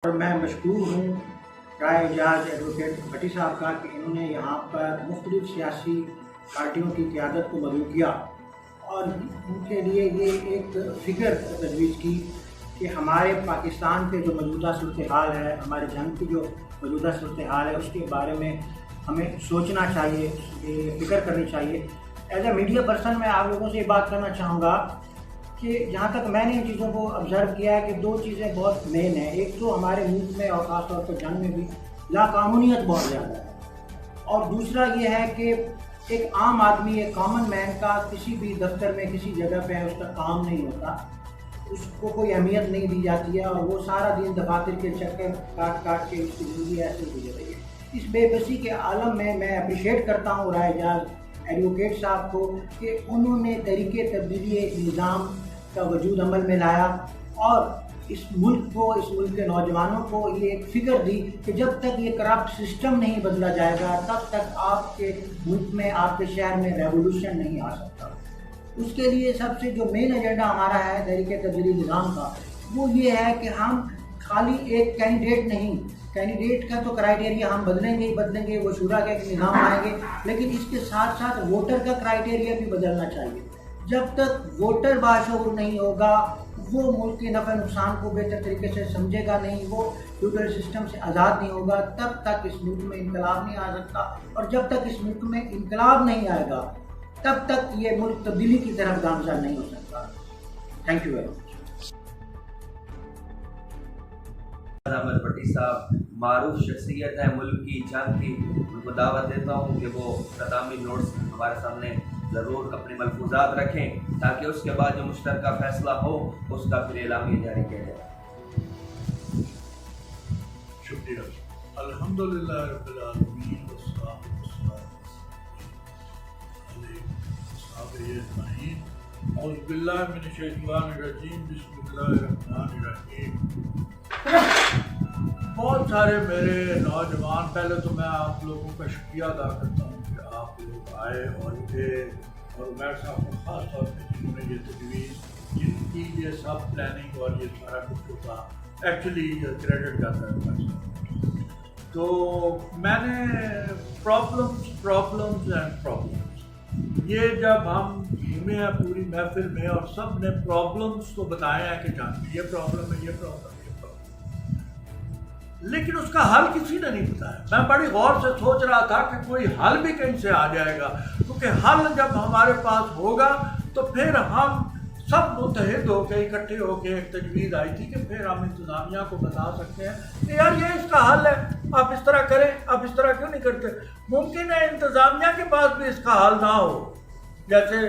اور میں مشکور ہوں رائے اعجاز ایڈوکیٹ بھٹی صاحب کا کہ انہوں نے یہاں پر مختلف سیاسی پارٹیوں کی قیادت کو مدعو کیا اور ان کے لیے یہ ایک فکر تجویز کی کہ ہمارے پاکستان کے جو موجودہ صورتحال ہے، ہمارے جنگ کی جو موجودہ صورتحال ہے، اس کے بارے میں ہمیں سوچنا چاہیے، فکر کرنی چاہیے۔ ایز اے میڈیا پرسن میں آپ لوگوں سے یہ بات کرنا چاہوں گا کہ جہاں تک میں نے ان چیزوں کو آبزرو کیا ہے کہ دو چیزیں بہت مین ہیں۔ ایک تو ہمارے ملک میں اور خاص طور پر جنگ میں بھی لاقانونیت بہت زیادہ ہے، اور دوسرا یہ ہے کہ ایک عام آدمی، ایک کامن مین کا کسی بھی دفتر میں کسی جگہ پہ اس کا کام نہیں ہوتا، اس کو کوئی اہمیت نہیں دی جاتی ہے، اور وہ سارا دن دفاتر کے چکر کاٹ کے اس کی زندگی ایسے گزر رہی ہے۔ اس بے بسی کے عالم میں اپریشیٹ کرتا ہوں رائے اعجاز ایڈوکیٹ صاحب کو کہ انہوں نے تحریک تبدیلی ایک نظام کا وجود عمل میں لایا اور اس ملک کو، اس ملک کے نوجوانوں کو یہ ایک فکر دی کہ جب تک یہ کرپٹ سسٹم نہیں بدلا جائے گا تب تک آپ کے ملک میں، آپ کے شہر میں ریولوشن نہیں آ سکتا۔ اس کے لیے سب سے جو مین ایجنڈا ہمارا ہے تحریک تبدیلی نظام کا، وہ یہ ہے کہ ہم خالی ایک کینڈیڈیٹ نہیں، کینڈیڈیٹ کا تو کرائیٹیریا ہم بدلیں گے، وہ شورا کا ایک نظام لائیں گے، لیکن اس کے ساتھ ساتھ ووٹر کا کرائیٹیریا بھی بدلنا چاہیے۔ جب تک ووٹر باشعور نہیں ہوگا، وہ ملک کے نفع نقصان کو بہتر طریقے سے سمجھے گا نہیں، وہ فیوڈل سسٹم سے آزاد نہیں ہوگا، تب تک اس ملک میں انقلاب نہیں آ سکتا، اور جب تک اس ملک میں انقلاب نہیں آئے گا تب تک یہ ملک تبدیلی کی طرف گامزن نہیں ہو سکتا۔ Thank you very much. Ahmed Bhatti صاحب معروف شخصیت ہے ملک کی، جنگ کی، ان کو دعوت دیتا ہوں کہ وہ اختتامی نوٹس ہمارے سامنے ضرور اپنے ملفوظات رکھیں تاکہ اس کے بعد جو مشترکہ فیصلہ ہو اس کا پھر اعلامیہ جاری کیا جائے۔ شکریہ۔ الحمدللہ رب العالمین والصلاۃ والسلام علی اصحابہ اجمعین۔ اعوذ باللہ من الشیطان الرجیم، بسم اللہ الرحمن الرحیم۔ بہت سارے میرے نوجوان، پہلے تو میں آپ لوگوں کا شکریہ ادا کرتا ہوں کہ آپ لوگ آئے اور عمیر صاحب کو خاص طور پہ جنہوں نے یہ تجویز، جن کی یہ سب پلاننگ اور یہ سارا کچھ ہوتا ایکچولی کریڈٹ جاتا ہے عمیر صاحب۔ تو میں نے پرابلمز یہ جب ہم گھومے ہیں پوری محفل میں اور سب نے پرابلمز تو بتائے ہیں کہ جانتے یہ پرابلم ہے، یہ پرابلم، لیکن اس کا حل کسی نے نہیں بتایا۔ میں بڑی غور سے سوچ رہا تھا کہ کوئی حل بھی کہیں سے آ جائے گا، کیونکہ حل جب ہمارے پاس ہوگا تو پھر ہم سب متحد ہو کے، اکٹھے ہو کے، ایک تجویز آئی تھی کہ پھر ہم انتظامیہ کو بتا سکتے ہیں کہ یار یہ اس کا حل ہے، آپ اس طرح کریں، آپ اس طرح کیوں نہیں کرتے۔ ممکن ہے انتظامیہ کے پاس بھی اس کا حل نہ ہو، جیسے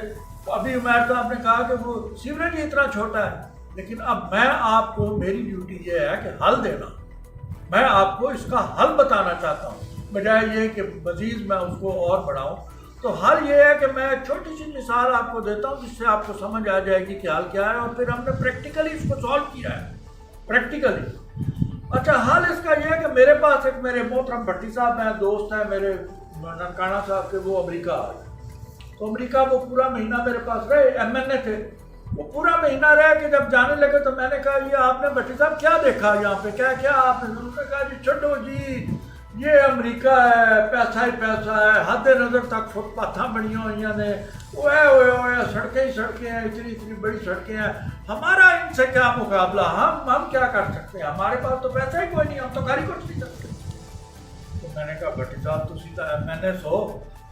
ابھی عمیر صاحب نے کہا کہ وہ سیوریج ہی اتنا چھوٹا ہے، لیکن اب میں آپ کو، میری ڈیوٹی یہ ہے کہ حل دینا، میں آپ کو اس کا حل بتانا چاہتا ہوں، بجائے یہ کہ مزید میں اس کو اور بڑھاؤں۔ تو حل یہ ہے کہ میں ایک چھوٹی سی مثال آپ کو دیتا ہوں جس سے آپ کو سمجھ آ جائے گی کہ حل کیا ہے، اور پھر ہم نے پریکٹیکلی اس کو سالو کیا ہے، پریکٹیکلی۔ اچھا، حل اس کا یہ ہے کہ میرے پاس ایک میرے محترم بھٹی صاحب ہیں، دوست ہیں میرے ننکانہ صاحب کے، وہ امریکہ آئے، تو امریکہ وہ پورا مہینہ میرے پاس رہے، ایم این اے تھے، وہ پورا مہینہ رہے کہ جب جانے لگے تو میں نے کہا یہ آپ نے بھٹی صاحب کیا دیکھا یہاں پہ، کیا آپ نے؟ انہوں نے کہا جی چھوڑو جی، یہ امریکہ ہے، پیسہ ہی پیسہ ہے، حد نظر تک فٹ پاتھاں بنی ہوئی ہیں، اوے سڑکیں ہی سڑکیں ہیں، اتنی بڑی سڑکیں ہیں، ہمارا ان سے کیا مقابلہ، ہم کیا کر سکتے ہیں، ہمارے پاس تو پیسہ ہی کوئی نہیں، ہم تو گاڑی کچھ نہیں سکتے۔ تو میں نے کہا بھٹی صاحب تو سیدھا میں نے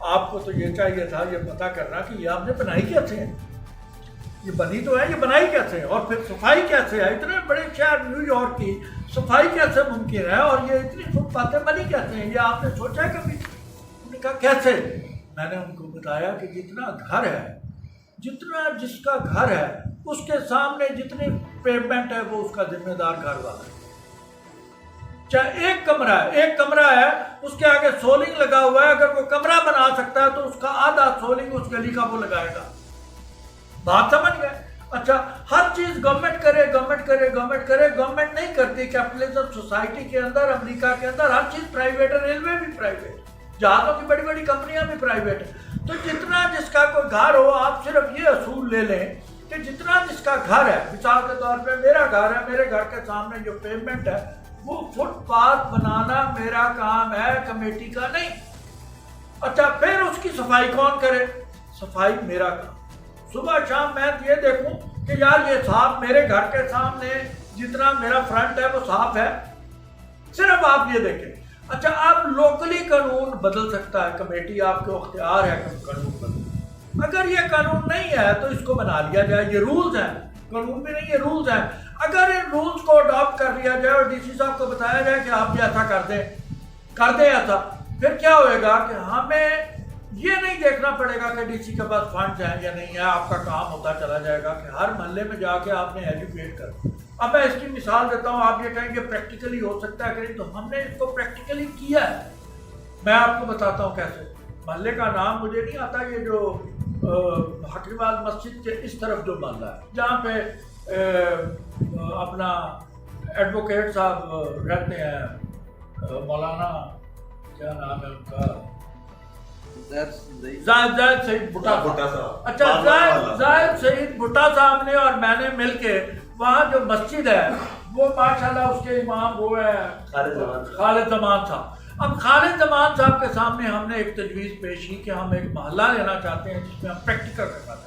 آپ کو تو یہ چاہیے تھا یہ پتہ کرنا کہ یہ آپ نے بنائی کیسے ہے، یہ بنی تو ہے، یہ بنائی کیسے ہے، اور پھر صفائی کیسے ہے، اتنے بڑے شہر نیو یارک کی صفائی کیسے ممکن ہے، اور یہ اتنی فٹ پاتھیں بنی کیسے ہیں، یہ آپ نے سوچا ہے کبھی؟ انہوں نے کہا کیسے؟ میں نے ان کو بتایا کہ جتنا گھر ہے، جتنا جس کا گھر ہے اس کے سامنے جتنی پیمنٹ ہے وہ اس کا ذمہ دار گھر والا ہے۔ چاہے ایک کمرہ ہے، اس کے آگے سولنگ لگا ہوا ہے، اگر کوئی کمرہ بنا سکتا ہے تو اس کا آدھا سولنگ اس گلی کا وہ لگائے گا۔ بات سمجھ گئے؟ اچھا، ہر چیز گورنمنٹ کرے، گورنمنٹ نہیں کرتی۔ کیپٹلزم سوسائٹی کے اندر، امریکہ کے اندر ہر چیز پرائیویٹ ہے، ریلوے بھی پرائیویٹ، جہازوں کی بڑی بڑی کمپنیاں بھی پرائیویٹ ہیں۔ تو جتنا جس کا کوئی گھر ہو، آپ صرف یہ اصول لے لیں کہ جتنا جس کا گھر ہے، مثال کے طور پہ میرا گھر ہے، میرے گھر کے سامنے جو پیمنٹ ہے وہ فٹ پاتھ بنانا میرا کام ہے، کمیٹی کا نہیں۔ اچھا پھر اس کی صفائی کون کرے؟ صفائی میرا کام۔ صبح شام میں یہ دیکھوں کہ یار یہ صاف، میرے گھر کے سامنے جتنا میرا فرنٹ ہے وہ صاف ہے، صرف آپ یہ دیکھیں۔ اچھا اب لوکلی قانون بدل سکتا ہے، کمیٹی آپ کے اختیار ہے کہ قانون بدل۔ اگر یہ قانون نہیں ہے تو اس کو بنا لیا جائے، یہ رولز ہیں، قانون بھی نہیں، یہ رولز ہیں۔ اگر ان رولز کو اڈاپٹ کر لیا جائے اور ڈی سی صاحب کو بتایا جائے کہ آپ یہ ایسا کر دیں ایسا، پھر کیا ہوئے گا کہ ہمیں یہ نہیں دیکھنا پڑے گا کہ ڈی سی کے پاس فنڈز ہیں یا نہیں ہے، آپ کا کام ہوتا چلا جائے گا کہ ہر محلے میں جا کے آپ نے ایجوکیٹ کر۔ اب میں اس کی مثال دیتا ہوں، آپ یہ کہیں گے پریکٹیکلی ہو سکتا ہے کہ نہیں، تو ہم نے اس کو پریکٹیکلی کیا ہے۔ میں آپ کو بتاتا ہوں کیسے۔ محلے کا نام مجھے نہیں آتا، یہ جو حکیم آباد مسجد کے اس طرف جو محلہ ہے جہاں پہ اپنا ایڈوکیٹ صاحب رہتے ہیں، مولانا کیا نام ہے ان کا، زاہد سعید بھٹا صاحب۔ اچھا زاہد سعید بھٹا صاحب نے اور میں نے مل کے وہاں جو مسجد ہے وہ ماشاءاللہ اس کے امام وہ ہے خالد زمان صاحب۔ اب خالد زمان صاحب کے سامنے ہم نے ایک تجویز پیش کی کہ ہم ایک محلہ لینا چاہتے ہیں جس میں ہم پریکٹیکل کرنا چاہتے ہیں،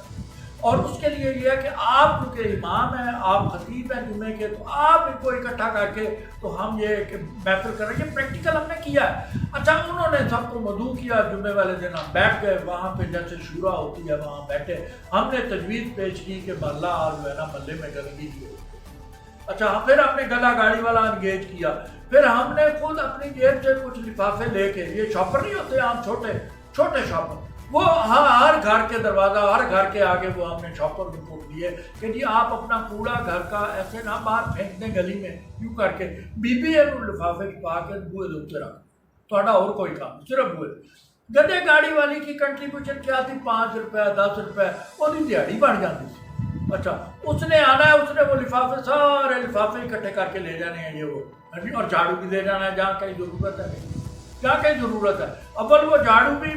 اور اس کے لیے یہ ہے کہ آپ کیونکہ امام ہیں، آپ خطیب ہیں جمعے کے، تو آپ ان کو اکٹھا کر کے تو ہم یہ محفل کر رہے ہیں، یہ پریکٹیکل ہم نے کیا ہے۔ اچھا انہوں نے سب کو مدعو کیا، جمعے والے دن ہم بیٹھ گئے وہاں پہ جیسے شورا ہوتی ہے وہاں بیٹھے، ہم نے تجویز پیش کی کہ محلہ اور جو ہے نا محلے میں گندگی کی ہو۔ اچھا پھر ہم نے گلا گاڑی والا انگیج کیا، پھر ہم نے خود اپنی جیب سے کچھ لفافے لے کے، یہ شاپر نہیں ہوتے عام چھوٹے شاپر، وہ ہر گھر کے دروازہ، ہر گھر کے آگے وہ ہم نے شاپر کو دیے کہ جی آپ اپنا کوڑا گھر کا ایسے نہ باہر پھینک دیں گلی میں، یوں کر کے بی لفافے پا کے بوئے دھوتے رکھ، تھوڑا اور کوئی کام صرف بوئے۔ گدے گاڑی والی کی کنٹریبیوشن کیا تھی؟ 5 روپے 10 روپے، وہ دیہڑی بڑھ جاتی تھی۔ اچھا اس نے آنا ہے، اس نے وہ لفافے سارے لفافے اکٹھے کر کے لے جانے ہیں، یہ وہ، اور جھاڑو بھی لے جانا ہے جہاں کہیں ضرورت ہے، جہاں کہیں ضرورت ہے۔ اول وہ جھاڑو بھی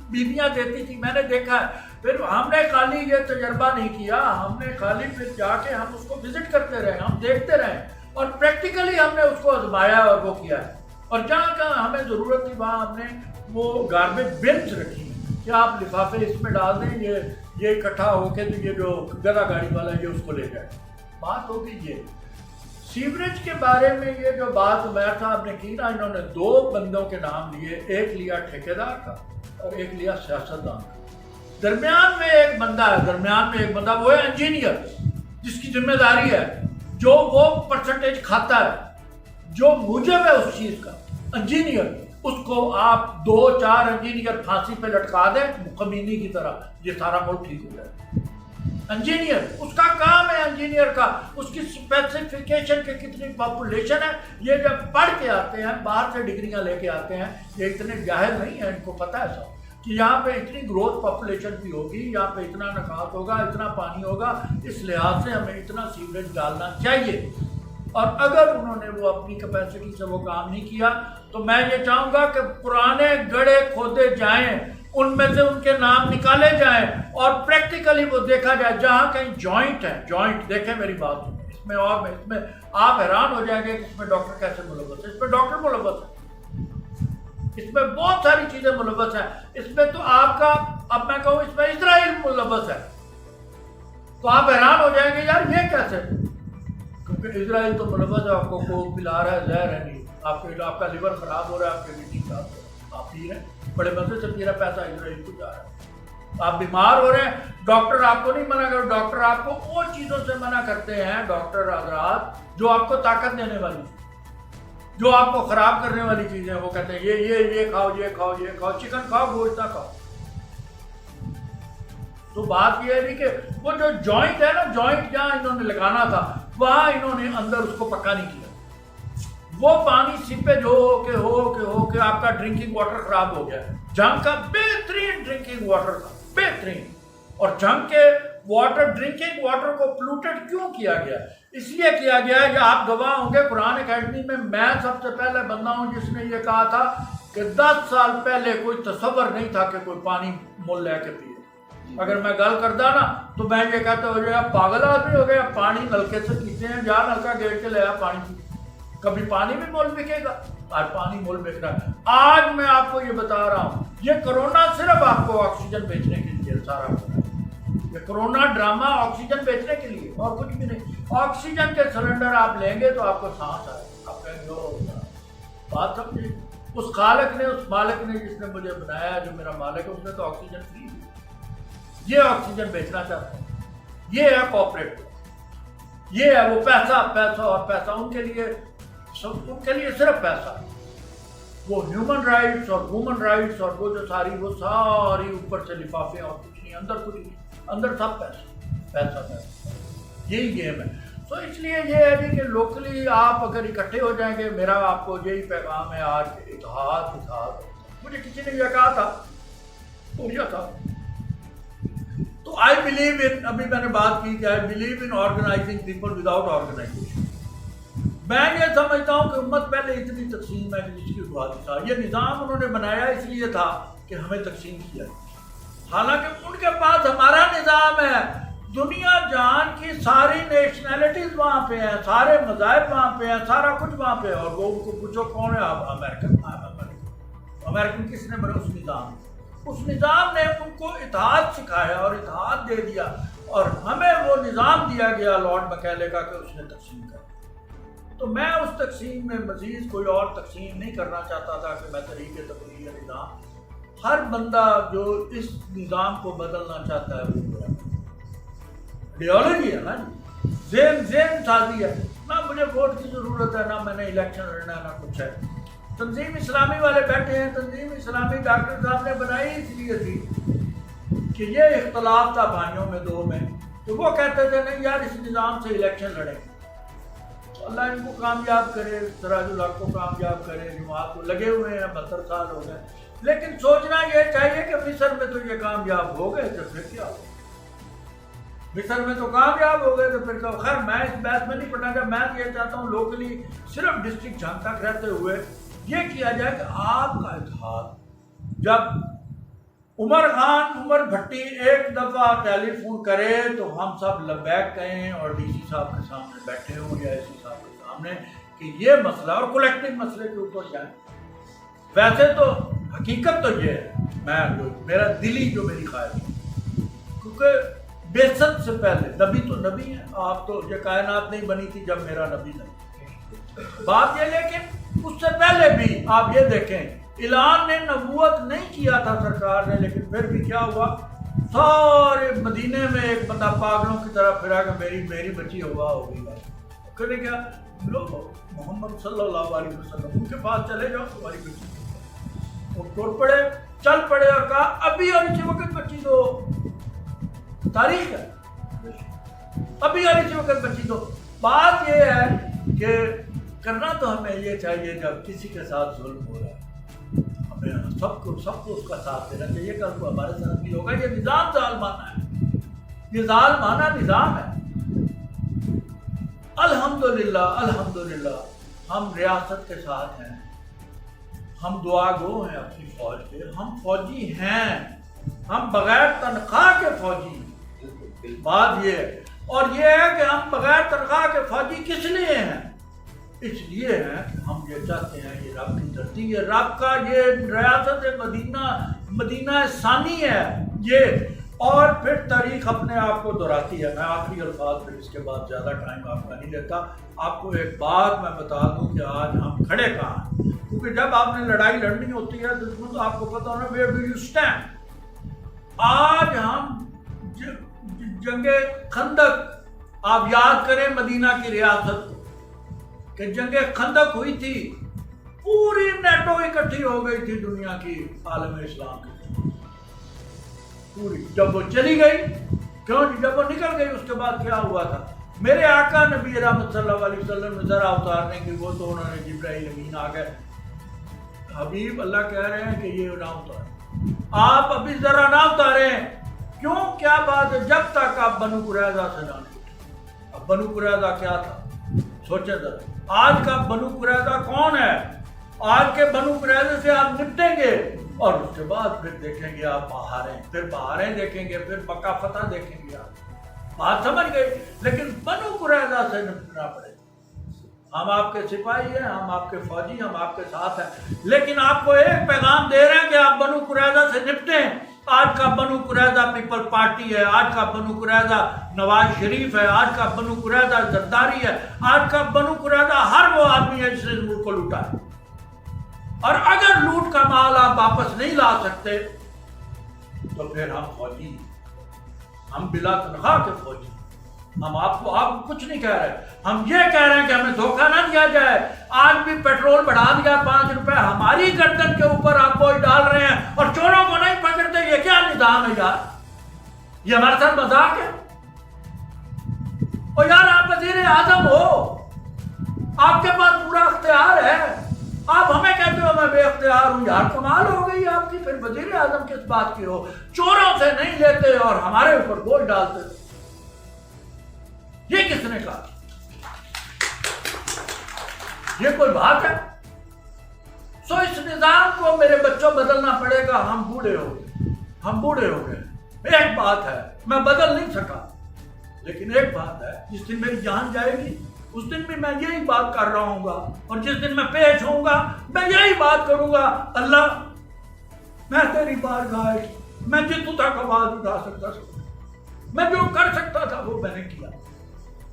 بیویاں دیتی تھی، میں نے دیکھا ہے۔ پھر ہم نے خالی یہ تجربہ نہیں کیا، ہم نے خالی پھر جا کے ہم اس کو وزٹ کرتے رہے، ہم دیکھتے رہے اور پریکٹیکلی ہم نے اس کو آزمایا اور وہ کیا ہے۔ اور جہاں کہاں ہمیں ضرورت تھی وہاں ہم نے وہ گاربیج بنس رکھی ہیں کہ آپ لفافے اس میں ڈال دیں، یہ اکٹھا ہو کے تو یہ جو گدا گاڑی والا ہے یہ اس کو لے جائے۔ بات ہوگی یہ سیوریج کے بارے میں، یہ جو بات عمیر صاحب نے کی نا، انہوں نے 2 بندوں کے نام لیے، ایک لیا ٹھیکیدار کا اور ایک لیا سیاستدان کا۔ درمیان میں ایک بندہ وہ ہے انجینئر، جس کی ذمہ داری ہے، جو وہ پرسنٹیج کھاتا ہے، جو موجب ہے اس چیز کا، انجینئر۔ اس کو آپ 2-4 انجینئر پھانسی پہ لٹکا دیں کمینی کی طرح، یہ سارا ملک ٹھیک ہو جائے۔ انجینئر اس کا کام ہے، انجینئر کا، اس کی اسپیسیفیکیشن کے کتنی پاپولیشن ہے، یہ جب پڑھ کے آتے ہیں، باہر سے ڈگریاں لے کے آتے ہیں، یہ اتنے جاہل نہیں ہیں، ان کو پتہ ہے سب کہ یہاں پہ اتنی گروتھ پاپولیشن بھی ہوگی، یہاں پہ اتنا نکات ہوگا، اتنا پانی ہوگا، اس لحاظ سے ہمیں اتنا سیوریج ڈالنا چاہیے۔ اور اگر انہوں نے وہ اپنی کیپیسٹی سے وہ کام نہیں کیا تو میں یہ چاہوں گا کہ پرانے گڑھے کھودے جائیں، ان میں سے ان کے نام نکالے جائیں اور پریکٹیکلی وہ دیکھا جائے۔ جہاں کہیں جوائنٹ ہے، جوائنٹ دیکھیں میری بات سنیں، اس میں آپ حیران ہو جائیں گے کہ اس میں ڈاکٹر کیسے ملوث ہے، اس میں ڈاکٹر ملوث ہے، اس میں بہت ساری چیزیں ملوث ہیں، اس میں تو آپ کا، اب میں کہوں اس میں اسرائیل ملوث ہے، تو آپ حیران ہو جائیں گے یار یہ کیسے، کیونکہ اسرائیل تو ملوث ہے، آپ کو کوک پلا رہا ہے، زہر ہے نہیں، آپ کا لیور خراب ہو رہا ہے، آپ کی کڈنی خراب ہو رہا ہے، آپ پی رہے ہیں، بڑے مزے سے پی رہا، پیسہ اسرائیل کو جا رہا ہے، آپ بیمار ہو رہے ہیں، ڈاکٹر آپ کو نہیں منع کر، ڈاکٹر آپ کو وہ چیزوں سے منع کرتے ہیں، ڈاکٹر حضرات جو آپ کو طاقت دینے والی، جو آپ کو خراب کرنے والی چیزیں، وہ کہتے ہیں یہ کھاؤ، یہ کھاؤ، یہ کھاؤ، چکن کھاؤ، گوشت نہ کھاؤ۔ تو بات یہ ہے کہ وہ جو جوائنٹ ہے نا، جوائنٹ جہاں انہوں نے لگانا تھا وہاں انہوں نے اندر اس کو پکا نہیں کیا، وہ پانی سیپیج ہو کے آپ کا ڈرنکنگ واٹر خراب ہو گیا۔ جنگ کا بہترین ڈرنکنگ واٹر تھا، بہترین، اور جنگ کے واٹر، ڈرنکنگ واٹر کو پلوٹڈ کیوں کیا گیا؟ اس لیے کیا گیا ہے کہ آپ گواہ ہوں گے، قرآن اکیڈمی میں سب سے پہلے بندہ ہوں جس نے یہ کہا تھا کہ 10 سال پہلے کوئی تصور نہیں تھا کہ کوئی پانی مول لے کے پیے۔ اگر میں گل کرتا نا تو میں یہ کہتا ہو جائے پاگل آدمی ہو گیا، پانی نلکے سے پیتے ہیں، جا نلکا گیٹ کے لے آ پانی پی، कभी पानी भी मोल बिकेगा, आज पानी मोल बिक रहा है। आज मैं आपको ये बता रहा हूँ, ये कोरोना सिर्फ आपको ऑक्सीजन बेचने के लिए सारा हो रहा है। ये कोरोना ड्रामा ऑक्सीजन बेचने के लिए और कुछ भी नहीं। ऑक्सीजन के सिलेंडर आप लेंगे तो आपको सांस आएगा, आप कहेंगे ओ, बात समझे। उस खालिक ने, उस मालिक ने जिसने मुझे बनाया, जो मेरा मालिक है, उसने तो ऑक्सीजन फ्री दी। ये ऑक्सीजन बेचना चाहते हैं, ये है कॉर्पोरेट, ये है वो पैसा, पैसा और पैसा। उनके लिए सिर्फ पैसा। वो ह्यूमन राइट्स और वुमन राइट्स और वो जो वो सारी ऊपर से लिफाफे और कुछ नहीं, अंदर कुछ नहीं, अंदर सब पैसा पैसा पैसा। यही गेम है। तो इसलिए ये है जी कि लोकली आप अगर इकट्ठे हो जाएंगे, मेरा आपको यही पैगाम है आज, इत्तेहाद इत्तेहाद। मुझे किसी ने यह कहा था, पूछा था, तो आई बिलीव इन, अभी मैंने बात की कि I believe in organizing people without organization. मैं ये समझता हूँ कि उम्मत पहले इतनी तकसीम है कि जिसकी बुनियादी था। ये निज़ाम उन्होंने बनाया इसलिए था कि हमें तकसीम किया, हालांकि उनके पास हमारा निज़ाम है। दुनिया जहान की सारी नेशनैलिटीज़ वहाँ पे हैं, सारे मज़ाहिब वहाँ पे हैं, सारा कुछ वहाँ पे है। और वो उनको पूछो कौन है आप? अमेरिकन। अमेरिकन किसने बना? उस निज़ाम, उस निज़ाम ने उनको इत्तेहाद सिखाया और इत्तेहाद दे दिया, और हमें वो निज़ाम दिया गया लॉर्ड मैकेले का कि उसने तकसीम कर। तो मैं उस तकसीम में मज़ीद कोई और तकसीम नहीं करना चाहता था कि मैं तरीक़े तब्दीली निज़ाम, हर बंदा जो इस निज़ाम को बदलना चाहता है वो मेरा आइडियोलॉजी है ना जी, ज़ेन साजी है ना। मुझे वोट की ज़रूरत है ना, मैंने इलेक्शन लड़ना है ना कुछ है। तंजीम इस्लामी वाले बैठे हैं, तंजीम इस्लामी डॉक्टर साहब ने बनाई इसलिए थी कि ये इख्तलाफ था भाइयों में, दो में, तो वो कहते थे नहीं यार इस निज़ाम से इलेक्शन लड़ें। अल्लाह इनको कामयाब करे, सराजुल हक को कामयाब करे, जमात को लगे हुए हैं, 72 साल हो गए। लेकिन सोचना यह चाहिए कि मिस्र में तो ये कामयाब हो गए, तो फिर क्या हो? मिस्र में तो कामयाब हो गए तो फिर क्या? खैर मैं इस बहस में नहीं पढ़ना, मैं ये चाहता हूँ लोकली सिर्फ डिस्ट्रिक्ट झांग तक रहते हुए ये किया जाए कि आपका इत्तेहाद, जब उमर भट्टी एक दफ़ा टेलीफोन करे तो हम सब लबैक कहें और डीसी साहब के सामने बैठे हों या एसी साहब के सामने कि ये मसला और कलेक्टिव मसले के ऊपर जाए। वैसे तो हकीकत तो ये है, मेरा दिली जो मेरी ख्वाहिश है, क्योंकि बेसत से पहले नबी तो नबी है, आप तो ये कायनात नहीं बनी थी जब मेरा नबी नहीं बात ये। लेकिन उससे पहले भी आप ये देखें, ऐलान ने नबूवत नहीं किया था सरकार ने, लेकिन फिर भी क्या हुआ, सारे मदीने में एक बंदा पागलों की तरह फिरा कि मेरी बच्ची हुआ होगी। कहने क्या लोग मोहम्मद सल्लल्लाहु अलैहि वसल्लम उनके पास चले जाओ, तुम्हारी बच्ची। वो टुर पड़े, चल पड़े और कहा अभी और इसी वक्त बच्ची दो, तारीख है, अभी और इसी वक्त बच्ची दो। बात ये है कि करना तो हमें ये चाहिए जब किसी के साथ जुल्म हो रहा है, हमें सबको उसका साथ देना चाहिए। कल को हमारे साथ भी होगा। ये निज़ाम जालमाना है, ये जालमाना निज़ाम है। अल्हम्दुलिल्लाह अल्हम्दुलिल्लाह हम रियासत के साथ हैं, हम दुआ गो हैं अपनी फौज के, हम फौजी हैं, हम बगैर तनख्वाह के फौजी। बात ये है, और ये है कि हम बगैर तनख्वाह के फौजी किस लिए हैं? इसलिए है कि हम ये चाहते हैं ये रब की धरती, ये रब का, ये रियासत मदीना सानी है ये। और फिर तारीख अपने आप को दोहराती है। मैं आखिरी अल्फाज फिर इसके बाद ज़्यादा टाइम आपका नहीं लेता। आपको एक बात मैं बता दूं कि आज हम खड़े कहाँ हैं, क्योंकि जब आपने लड़ाई लड़नी होती है दुश्मन तो आपको पता होना वेयर डू यू स्टैंड। आज हम जंगे खंदक, आप याद करें मदीना की रियासत कि जंगे खंदक हुई थी, पूरी नेटो इकट्ठी हो गई थी दुनिया की आलम इस्लाम की पूरी। जब वो चली गई, क्यों, जब वो निकल गई उसके बाद क्या हुआ था? मेरे आका नबी रहमत सल्लल्लाहु अलैहि वसल्लम ने जरा उतारने की वो तो उन्होंने जिब्राइल अमीन आ गए, हबीब अल्लाह कह रहे हैं कि ये ना उतारे, आप अभी जरा ना उतारे। क्यों, क्या बात है? जब तक आप बनु कुरैज़ा से ना निकले। अब बनु कुरैज़ा क्या था सोचे जरा। आज का बनु कुरैज़ा कौन है? आज के बनु कुरैज़ा से आप निपटेंगे और उसके बाद फिर देखेंगे आप बहारें, फिर बहारें देखेंगे, फिर मक्का फतह देखेंगे। आप बात समझ गए? लेकिन बनु कुरैज़ा से निपटना पड़ेगा। हम आपके सिपाही हैं, हम आपके फौजी, हम आपके साथ हैं, लेकिन आपको एक पैगाम दे रहे हैं कि आप बनु कुरैज़ा से निपटें। आज का बनु कुरैज़ा पीपल पार्टी है, आज का बनु कुरैज़ा नवाज शरीफ है, आज का बनु कुरैज़ा जरदारी है, आज का बनु कुरैज़ा हर वो आदमी है जिसने मुल्क को लूटा है। और अगर लूट का माल आप वापस नहीं ला सकते तो फिर हम फौजी, हम बिला तनख्वाह के फौजी, हम आपको कुछ नहीं कह रहे, हम ये कह रहे हैं कि हमें धोखा ना दिया जाए। आज भी पेट्रोल बढ़ा दिया 5 रुपए, हमारी गर्दन के ऊपर आप बोझ डाल रहे हैं और चोरों को नहीं पकड़ते। ये क्या निजाम है यार? ये हमारे साथ मजाक है? और यार आप वजीर आजम हो, आपके पास पूरा अख्तियार है, आप हमें कहते हो मैं बेअख्तियार हूं। यार कमाल हो गई आपकी। फिर वजीर आजम किस बात की हो? चोरों से नहीं लेते और हमारे ऊपर बोझ डालते। ये किसने कहा? ये कोई बात है? सो इस निजाम को मेरे बच्चों बदलना पड़ेगा। हम बूढ़े हो गए, हम बूढ़े हो गए। एक बात है, मैं बदल नहीं सका, लेकिन एक बात है, जिस दिन मेरी जान जाएगी उस दिन भी मैं यही बात कर रहा हूँगा, और जिस दिन मैं पेश होऊंगा मैं यही बात करूंगा, अल्लाह मैं तेरी बारगाह है, मैं जितू तक आवाज उठा सकता था, मैं जो कर सकता था वो मैंने किया,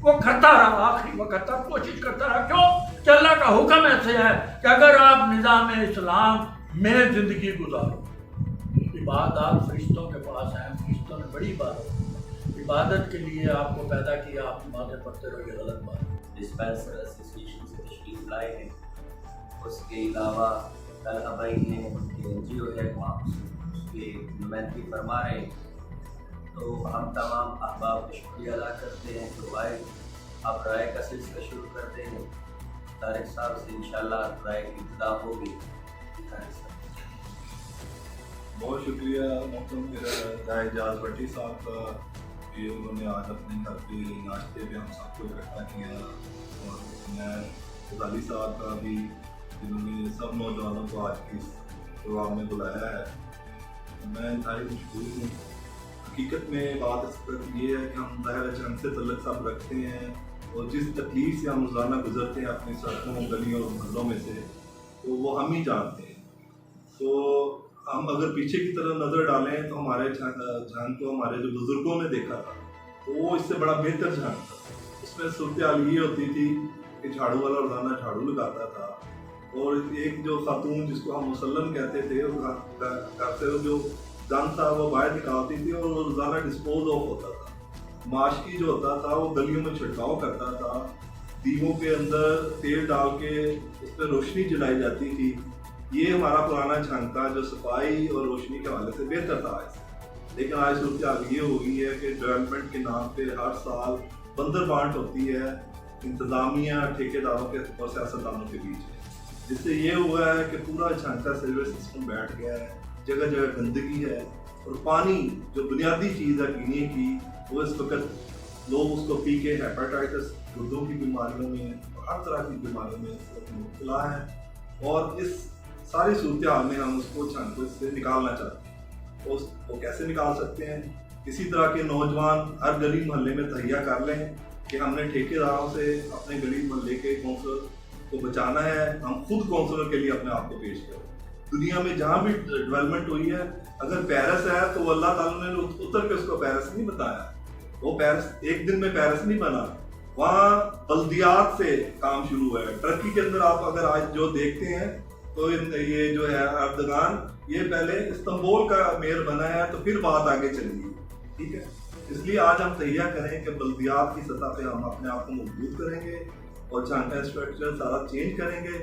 वो करता रहा, आखिरी वक्त तक कोशिश करता रहा। क्यों? कि अल्लाह का हुक्म ऐसे है कि अगर आप निज़ाम इस्लाम में जिंदगी गुजारो। इबादत फरिश्तों के पास है, फरिश्तों ने बड़ी इबादत के लिए आपको पैदा किया, आप नमाज़ें पढ़ते रहो, ये गलत बात है। डिस्पेंसर एसोसिएशन से तशरीफ लाए हैं, उसके अलावा कल अबई ने उनके NGO है वहाँ उसके नुमाइंदगी फरमा रहे हैं। तो हम तमाम अहबाब का शुक्रिया अदा करते हैं जो आए। अब राय का सिलसिला शुरू करते हैं। तारिक साहब से इंशाल्लाह राय की इब्तिदा होगी। बहुत शुक्रिया मोहतरम रायजाज भट्टी साहब का कि उन्होंने आज अपने घर पे नाश्ते पे हम सबको इकट्ठा किया, और मैं गजाली साहब का भी जिन्होंने सब नौजवानों को आज की प्रोग्राम में बुलाया है। मैं इंतहाई मशहूर हूँ। हकीकत में बात इस पर ये है कि हम ज़ाहिर जंग से तल्लुक़ सब रखते हैं, और जिस तकलीफ से हम रोज़ाना गुजरते हैं अपनी सड़कों गलियों और मोहल्लों में से, तो वो हम ही जानते हैं। तो हम अगर पीछे की तरफ नज़र डालें तो हमारे जंग को हमारे जो बुज़ुर्गों ने देखा था तो वो इससे बड़ा बेहतर जंग था। उसमें सूरत हाल ये होती थी कि झाड़ू वाला रोज़ाना झाड़ू लगाता था, और एक जो खातून जिसको हम मुसल्लन कहते थे, घर से जो जंग था वो बाहर निकालती थी और वो रोज़ाना डिस्पोज ऑफ होता था। माशकी जो होता था वो गलियों में छिड़काव करता था, दीवों के अंदर तेल डाल के उस पर रोशनी जलाई जाती थी। ये हमारा पुराना जंग था जो सफाई और रोशनी के हवाले से बेहतर था। लेकिन आज सूरत हाल ये हो गई है कि डेवलपमेंट के नाम पे हर साल बंदर बांट होती है इंतज़ामिया ठेकेदारों के और सियासतदानों के बीच, जिससे ये हुआ है कि पूरा जंग का सीवरेज सिस्टम बैठ गया है, जगह जगह गंदगी है, और पानी जो बुनियादी चीज़ है पीने की वो इस वक्त लोग उसको पी के हेपेटाइटिस, गुर्दों की बीमारियों में, हर तरह की बीमारियों में मुब्तला है। और इस सारी सूरत हाल में हम उसको जंग से निकालना चाहते हैं। वो कैसे निकाल सकते हैं? इसी तरह के नौजवान हर गली मोहल्ले में तहिया कर लें कि हमने ठेकेदारों से अपने गली मोहल्ले के कौंसलर को बचाना है, हम खुद कौंसलर के लिए अपने आप को पेश करें। दुनिया में जहाँ भी डेवलपमेंट हुई है, अगर पेरिस है तो अल्लाह ताला ने उतर के उसको पेरिस नहीं बताया, वो पेरिस एक दिन में पेरिस नहीं बना, वहाँ बल्दियात से काम शुरू हुआ है। टर्की के अंदर आप अगर आज जो देखते हैं तो ये जो है अर्दगान, ये पहले इस्तांबुल का मेयर बना है, तो फिर बात आगे चली, ठीक है। इसलिए आज हम तैयार करें कि बल्दियात की सतह पे हम अपने आप को मजबूत करेंगे और जंग का स्ट्रक्चर सारा चेंज करेंगे,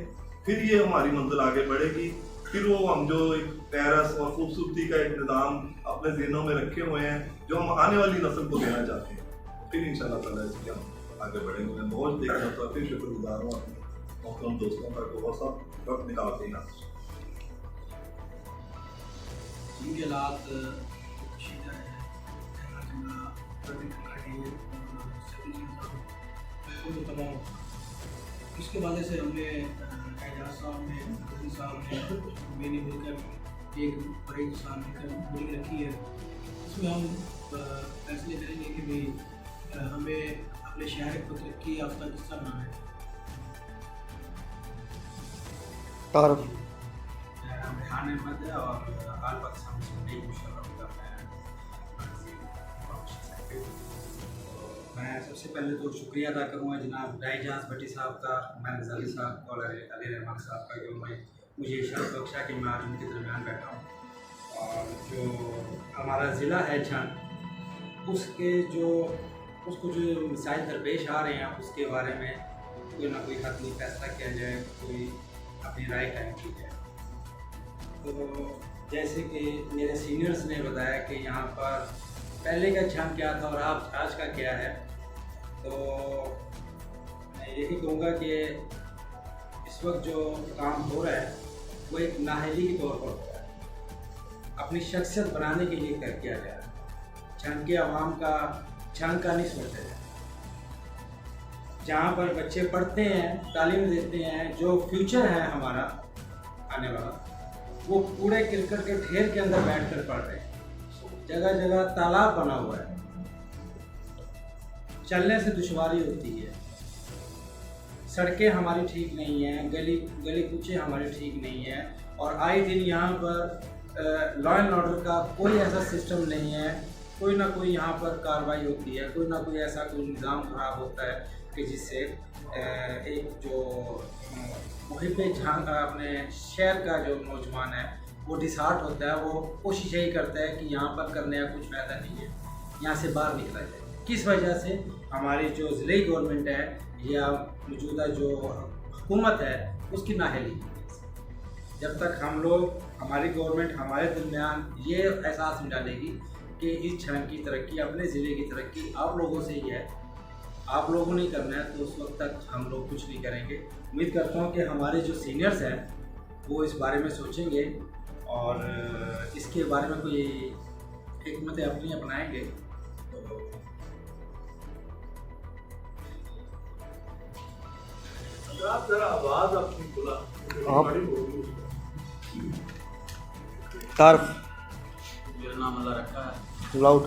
फिर ये हमारी मंजिल आगे बढ़ेगी। फिर वो हम जो एक पेरिस और खूबसूरती का एक निज़ाम अपने ज़हनों में रखे हुए हैं जो हम आने वाली नस्ल को देना चाहते हैं, फिर इंशाल्लाह ताला इसके हम आगे बढ़ेंगे। मैं बहुत देखना तो फिर शुक्रगुजार हूँ अपने मोहतरम दोस्तों का, बहुत सब वक्त निकालते हैं। जिनके हालात इसके वजह से हमने एजाज साहब ने, मोदी साहब ने, मैंने मिलकर एक बड़ी मीटिंग रखी है। इसमें हम फैसले करेंगे कि भाई हमें अपने शहर को तरक्की याफ्ता हिस्सा बनाना है। तारफ मेरा नाम रेहान अहमद है और आल पाकिस्तान मुस्लिम लीग मुशर्रफ का मैं सबसे पहले तो शुक्रिया अदा करूँगा जनाब दाइजाज भट्टी साहब का, मैं गजाली साहब और अली रहमान साहब का, जो मुझे शर्फ बख्शा कि मैं आज उनके दरमियान बैठा हूँ। और जो हमारा ज़िला है झंग, उसको जो मसाइल दरपेश आ रहे हैं उसके बारे में कोई ना कोई हतमी फैसला किया जाए, कोई अपनी राय कायम की जाए। तो जैसे कि मेरे सीनियर्स ने बताया कि यहाँ पर पहले का झंग क्या था और आज का क्या है, तो मैं यही कहूँगा कि इस वक्त जो काम हो रहा है वो एक नाअहली के तौर पर हो रहा है, अपनी शख्सियत बनाने के लिए कर किया जा रहा है। झंग के आवाम का झंग का नहीं सोचा जाए। जहाँ पर बच्चे पढ़ते हैं, तालीम देते हैं, जो फ्यूचर है हमारा आने वाला, वो पूरे क्रिकेट के ढेर के अंदर बैठकर पढ़ रहे हैं। जगह जगह तालाब बना हुआ है, चलने से दुश्वारी होती है, सड़कें हमारी ठीक नहीं हैं, गली कूचे हमारे ठीक नहीं हैं, और आए दिन यहाँ पर लॉ एंड ऑर्डर का कोई ऐसा सिस्टम नहीं है। कोई ना कोई यहाँ पर कार्रवाई होती है, कोई ना कोई ऐसा कोई निज़ाम ख़राब होता है कि जिससे एक जो मुहिब झंग अपने शहर का जो नौजवान है वो डिसहार्ट होता है। वो कोशिश यही करता है कि यहाँ पर करने का कुछ फ़ायदा नहीं है, यहाँ से बाहर निकला जाए। किस वजह से? हमारी जो ज़िले गवर्नमेंट है या मौजूदा जो हुकूमत है उसकी नाअहली। जब तक हम लोग, हमारी गवर्नमेंट हमारे दरमियान ये एहसास में डालेगी कि इस झंग की तरक्की, अपने ज़िले की तरक्की आप लोगों से ही है, आप लोगों ने करना है, तो उस वक्त तक हम लोग कुछ नहीं करेंगे। उम्मीद करता हूँ कि हमारे जो सीनियर्स हैं वो इस बारे में सोचेंगे और इसके बारे में कोई हिकमत अपनी अपनाएंगे। तो आप जरा आवाज़ अपनी बुला तारफ मेरा नाम अल्लाह रखा है, लाउड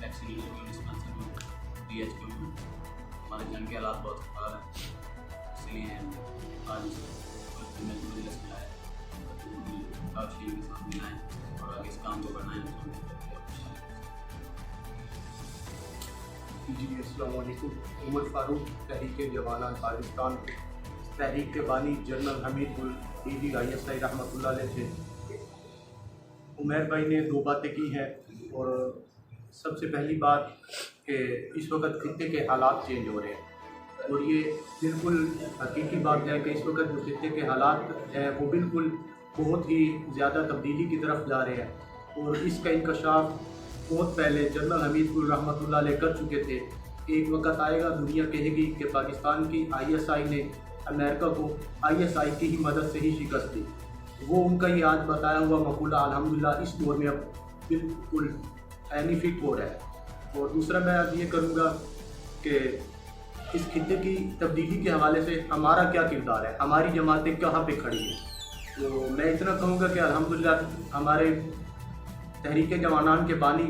वैक्सीनेशन डिस्पेंसरी में DHQ में। हमारे जंग के हालात बहुत ख़राब हैं, इसलिए आज मजलिस में आए, काउंसिल के साथ मिलाएँ और आगे इस काम को बढ़ाएँ। जी अस्सलाम वालेकुम। उमर फारूक, तहरीक जवानान पाकिस्तान, तहरीक के बानी जनरल हमीद उल DG ISI रहमतुल्लाह अलैह से। उमर भाई ने दो बातें की हैं, और सबसे पहली बात कि इस वक्त खित्ते के हालात चेंज हो रहे हैं, और ये बिल्कुल हकीकी बात है कि इस वक्त जो खित्ते के हालात हैं वो बिल्कुल बहुत ही ज़्यादा तब्दीली की तरफ जा रहे हैं, और इसका इंकशाफ बहुत पहले जनरल हमीद उल रहमतुल्लाह अलैह कर चुके थे। एक वक्त आएगा दुनिया कहेगी कि पाकिस्तान की ISI ने अमेरिका को ISI की ही मदद से ही शिकस्त दी। वो उनका ये आज बताया हुआ मकूला अल्हम्दुलिल्लाह इस दौर में अब बिल्कुल बेनिफिट हो रहा है। और दूसरा मैं अब ये करूँगा कि इस खित्ते की तब्दीली के हवाले से हमारा क्या किरदार है, हमारी जमातें कहाँ पे खड़ी हैं। तो मैं इतना कहूँगा कि अल्हम्दुलिल्लाह हमारे तहरीक जवानान के बानी,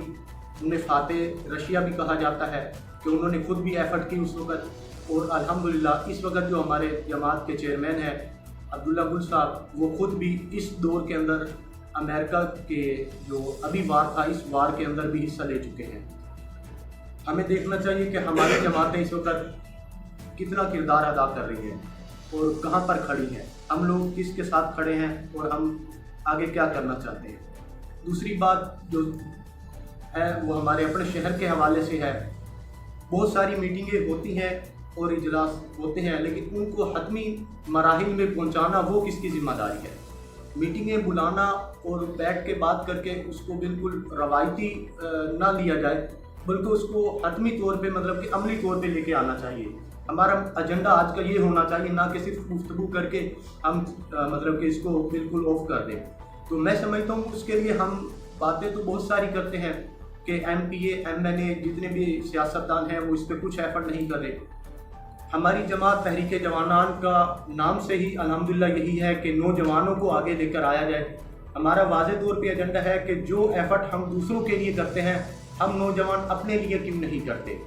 उन्हें फ़ातेह रशिया भी कहा जाता है, कि उन्होंने खुद भी एफ़र्ट की उस वक़्त, और अल्हम्दुलिल्लाह इस वक्त जो हमारे जमात के चेयरमैन हैं अब्दुल्ला गुल साहब, वो खुद भी इस दौर के अंदर अमेरिका के जो अभी वार था इस वार के अंदर भी हिस्सा ले चुके हैं। हमें देखना चाहिए कि हमारी जमातें इस वक्त कितना किरदार अदा कर रही हैं और कहाँ पर खड़ी हैं, हम लोग किसके साथ खड़े हैं और हम आगे क्या करना चाहते हैं। दूसरी बात जो है वो हमारे अपने शहर के हवाले से है। बहुत सारी मीटिंगें होती हैं और इजलास होते हैं, लेकिन उनको हतमी मराहिल में पहुंचाना वो किसकी ज़िम्मेदारी है। मीटिंगें बुलाना और बैठ के बात करके उसको बिल्कुल रवायती ना लिया जाए, बल्कि उसको हतमी तौर पे मतलब कि अमली तौर पे लेके आना चाहिए। हमारा एजेंडा आज का ये होना चाहिए, ना कि सिर्फ गुफ्तगू करके हम मतलब कि इसको बिल्कुल ऑफ कर दें। तो मैं समझता हूँ उसके लिए हम बातें तो बहुत सारी करते हैं कि MPA MNA जितने भी सियासतदान हैं वो इस पर कुछ एफर्ट नहीं कर रहे। हमारी जमात तहरीक जवानान का नाम से ही अल्हम्दुलिल्लाह यही है कि नौजवानों को आगे लेकर आया जाए। हमारा वाज़े तौर पे एजेंडा है कि जो एफर्ट हम दूसरों के लिए करते हैं हम नौजवान अपने लिए क्यों नहीं करते।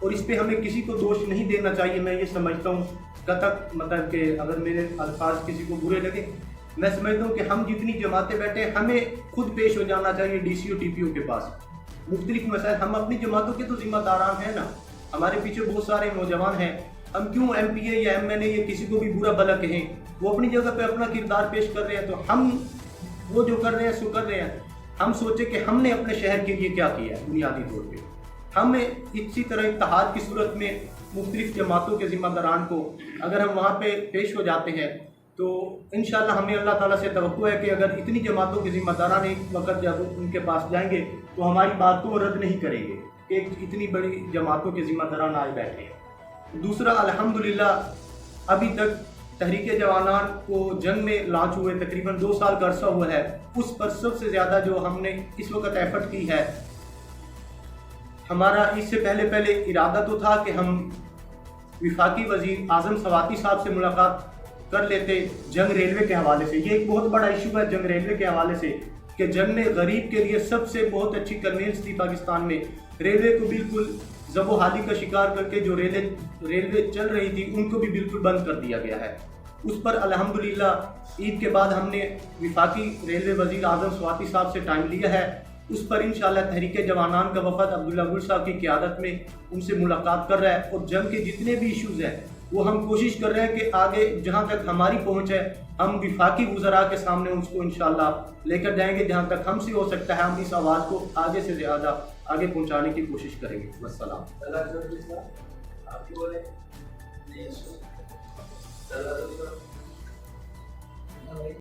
और इस पे हमें किसी को दोष नहीं देना चाहिए। मैं ये समझता हूँ कतक मतलब कि अगर मेरे अल्फाज किसी को बुरे लगे, मैं समझता हूँ कि हम जितनी जमातें बैठे हैं हमें खुद पेश हो जाना चाहिए DCO TPO के पास। मुख्तलिफ मसाइल हम अपनी जमातों के तो जिम्मेदारान हैं ना, हमारे पीछे बहुत सारे नौजवान हैं, हम क्यों MPA या MNA या किसी को भी बुरा भला कहें, वो अपनी जगह पे अपना किरदार पेश कर रहे हैं, तो हम वो जो कर रहे हैं सो कर रहे हैं। हम सोचे कि हमने अपने शहर के लिए क्या किया है बुनियादी तौर पे। हम इसी तरह इत्तेहाद की सूरत में मुख्तलिफ जमातों के ज़िम्मेदारान को अगर हम वहाँ पे पेश हो जाते हैं तो इंशाअल्लाह हमें अल्लाह ताला से तवक्को है कि अगर इतनी जमातों के ज़िम्मेदारान एक वक्त जब उनके पास जाएंगे तो हमारी बात को रद्द नहीं करेंगे कि इतनी बड़ी जमातों के ज़िम्मेदारान आए बैठे हैं। दूसरा, अल्हम्दुलिल्लाह अभी तक तहरीक जवानान को जंग में लॉन्च हुए तकरीबन 2 साल का अरसा हुआ है, उस पर सबसे ज़्यादा जो हमने इस वक्त एफर्ट की है, हमारा इससे पहले इरादा तो था कि हम विफाकी वज़ीर आज़म सवाती साहब से मुलाकात कर लेते जंग रेलवे के हवाले से। ये एक बहुत बड़ा इशू है जंग रेलवे के हवाले से कि जंग में गरीब के लिए सबसे बहुत अच्छी कन्वीनियंस थी पाकिस्तान में। रेलवे को बिल्कुल ज़बोहाली का शिकार करके जो रेलवे चल रही थी उनको भी बिल्कुल बंद कर दिया गया है। उस पर अल्हम्दुलिल्लाह ईद के बाद हमने विफाकी रेलवे वज़ीर आज़म सवाती साहब से टाइम लिया है। उस पर इंशाअल्लाह तहरीक जवानान का वफद अब्दुल्ला गुल साहब की क़ियादत में उनसे मुलाकात कर रहा है और जंग के जितने भी इश्यूज़ हैं वो हम कोशिश कर रहे हैं कि आगे जहां तक हमारी पहुंच है हम विफाकी वज़रा के सामने उसको इंशाअल्लाह लेकर जाएंगे। जहां तक हमसे हो सकता है हम इस आवाज़ को आगे से ज़्यादा आगे पहुंचाने की कोशिश करेंगे। वस्सलाम।